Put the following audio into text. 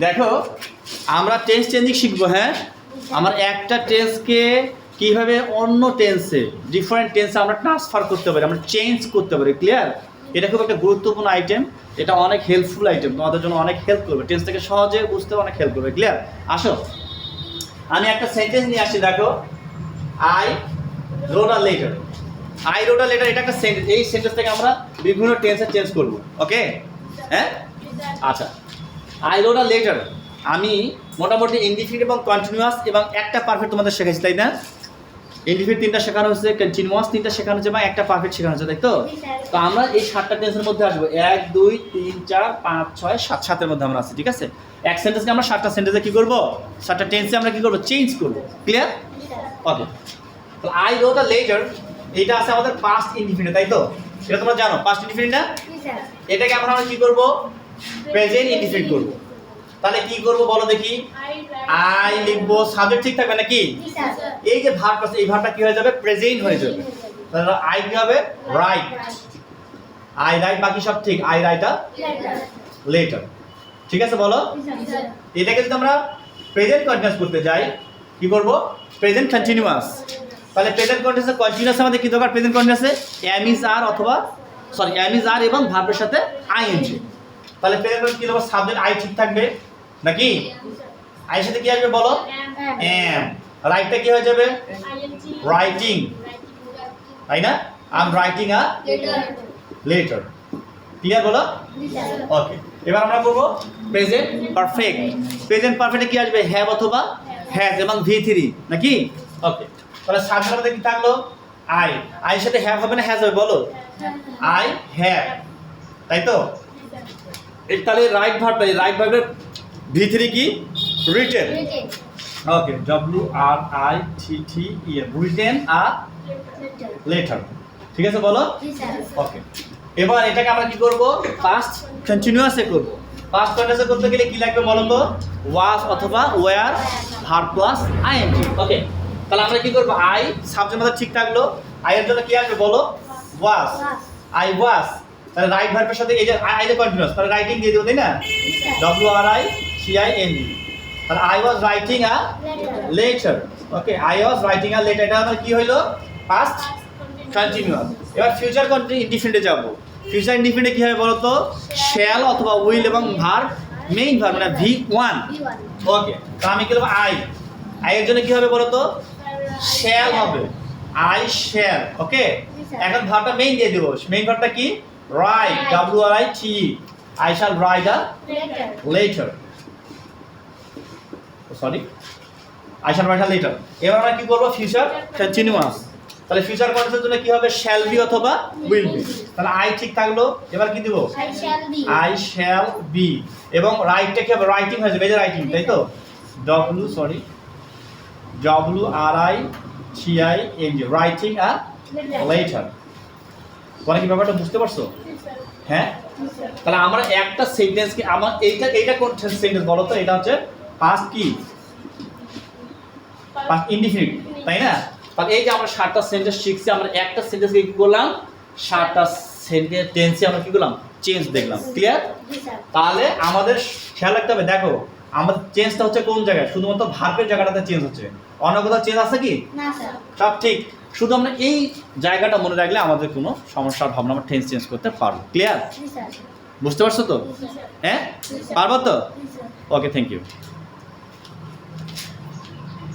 দেখো আমরা tense changing শিখবো। হ্যাঁ, আমার একটা টেন্সকে কিভাবে অন্য টেন্সে ডিফারেন্ট টেন্সে আমরা ট্রান্সফার করতে পারি, আমরা চেঞ্জ করতে পারি। ক্লিয়ার? এটা খুব একটা গুরুত্বপূর্ণ আইটেম, এটা অনেক হেল্পফুল আইটেম, তোমাদের জন্য অনেক হেল্প করবে, টেন্সটাকে সহজে বুঝতে অনেক হেল্প করবে। ক্লিয়ার? আসো আমি একটা সেন্টেন্স নিয়ে আসছি। দেখো, I road a letter. I road a letter, এটা একটা সেন্টেন্স। এই সেন্টেন্স থেকে আমরা বিভিন্ন টেন্সে চেঞ্জ করবো। ওকে? হ্যাঁ, আচ্ছা। আই রোড আ লেটার, আমি মোটামুটি ইনডিফিনিট এবং কন্টিনিউয়াস এবং একটা পারফেক্ট তোমাদের শেখাচ্ছি, তাই না? ইনডিফিনিট 3টা শেখানো হচ্ছে, কন্টিনিউয়াস 3টা শেখানো হচ্ছে, এবং একটা পারফেক্ট শেখানো হচ্ছে, তাই তো? তো আমরা এই 7টা টেন্সের মধ্যে আসবো। 1 2 3 4 5 6 7, 7-এর মধ্যে আমরা আছি। ঠিক আছে? এক সেন্টেন্সকে আমরা 7টা সেন্টেন্সে কি করবো? 7টা টেন্সে আমরা কি করবো? চেঞ্জ করবো। ক্লিয়ার? ওকে। তো আই রোড আ লেটার, এটা আছে আমাদের পাস্ট ইনডিফিনিট, তাই তো? এটা তোমরা জানো পাস্ট ইনডিফিনিট না? এটাকে আমরা কি করব? প্রেজেন্ট ইনডিফিনিট করব। তাহলে কি করব বলো দেখি? আই লিখবো, সাবজেক্ট ঠিক থাকবে নাকি? এই যে ভার্ব আছে, এই ভার্বটা কি হয়ে যাবে? প্রেজেন্ট হয়ে যাবে। তাহলে আই কি হবে? রাইট। আই রাইট, বাকি সব ঠিক। I right a letter. ঠিক আছে, বলো। এটাকে যদি আমরা প্রেজেন্ট কন্টিনিউয়াস করতে যাই, কি করব? Present continuous. তাহলে প্রেজেন্ট কন্টিনিউয়াসে কন্টিনিউয়াস আমাদের কি দরকার? প্রেজেন্ট কন্টিনিউয়াসে এম ইজ আর অথবা এম ইজ আর এবং ভার্বের সাথে আইএনজি। তাহলে প্রেজেন্ট কি দেবো? সাবজেক্ট আই ঠিক থাকবে নাকি? আই এর সাথে কি আসবে বলো? এম। রাইটটা কি হয়ে যাবে? রাইটিং, তাই না? I am writing a letter. Clear বলো? ওকে। এবার আমরা করব প্রেজেন্ট পারফেক্ট। প্রেজেন্ট পারফেক্টে কি আসবে? হ্যাভ অথবা হ্যাজ এবং V3 নাকি? ওকে। তাহলে সাবজেক্টের মধ্যে কি থাকলো? আই। আই এর সাথে হ্যাভ হবে না হ্যাজ হবে বলো? আই হ্যাভ, তাই তো? তাহলে রাইট ভার্বটা, রাইট ভার্বের V3 কি? Written. Okay, WRITTEN, written a letter. ঠিক আছে, বলো। ওকে। এবার এটাকে আমরা কি করব? পাস্ট কন্টিনিউয়াসে করব। পাস্ট কন্টিনিউয়াসে করতে গেলে কি লাগবে বলো তো? ওয়াজ অথবা ওয়্যার, ভার্ব প্লাস আইএনজি। ওকে। তাহলে আমরা কি করব? আই সাবজেক্ট মধ্যে ঠিক থাকলো, আই এর জন্য কি আসবে বলো? ওয়াজ। I was. তাহলে রাইট ভার্বের সাথে এই যে আই যে কন্টিনিউয়াস, তাহলে রাইটিং দিয়ে দেব, তাই না? WRITING। তাহলে I was writing a letter. Okay, I was writing a letter, এটা আমার কি হইলো? Past continuous. এবার ফিউচার ইনডিফিনিটে যাব। ফিউচার ইনডিফিনিটে কি হবে বলো তো? শ্যাল অথবা উইল এবং ভার্ব, মেইন ভার্ব মানে V1। ওকে। তো আমি কি লিখব? আই। আই এর জন্য কি হবে বলো তো? শ্যাল হবে। I shall. ওকে। এখন ভার্বটা মেইন দিয়ে দেব। মেইন ভার্বটা কি? Write, WRIT। I shall write a letter. Sorry, I shall write a letter. এবার আমরা কি করব? Future continuous. তাহলে ফিউচার কন্টিনিউয়াসের জন্য কি হবে? শ্যাল বি অথবা উইল বি। তাহলে আই ঠিক থাকলো, এবার কি দেব? I shall be. এবং রাইটটা কি হবে? রাইটিং হয়ে যাবে, এই যে রাইটিং, তাই তো? WRITING, writing a letter. তোমরা কি ব্যাপারটা বুঝতে পারছো? হ্যাঁ। তাহলে আমরা একটা সেন্টেন্সকে, আমার এইটা কোন সেন্টেন্স বলো তো? এটা হচ্ছে পাস্ট কি? পাস্ট ইনডিফিনিট, তাই না? তাহলে এই যে আমরা 7টা সেন্টেন্স শিখছি, আমরা একটা সেন্টেন্সকে কি করলাম? 7টা সেন্টেন্স টেন্সে আমরা কি করলাম? চেঞ্জ দেখলাম। ক্লিয়ার? তাহলে আমাদের খেয়াল রাখতে হবে, দেখো আমাদের চেঞ্জটা হচ্ছে কোন জায়গায়? শুধুমাত্র ভার্বের জায়গাটাতে চেঞ্জ হচ্ছে, অন্য কোথাও চেঞ্জ আছে কি? না স্যার, সব ঠিক। শুধু আমরা এই জায়গাটা মনে রাখলে আমাদের কোনো সমস্যার ভাবনা আমরা টেন্স চেঞ্জ করতে পারবো। ক্লিয়ার? বুঝতে পারছো তো? হ্যাঁ, পারবো তো? ওকে, থ্যাংক ইউ।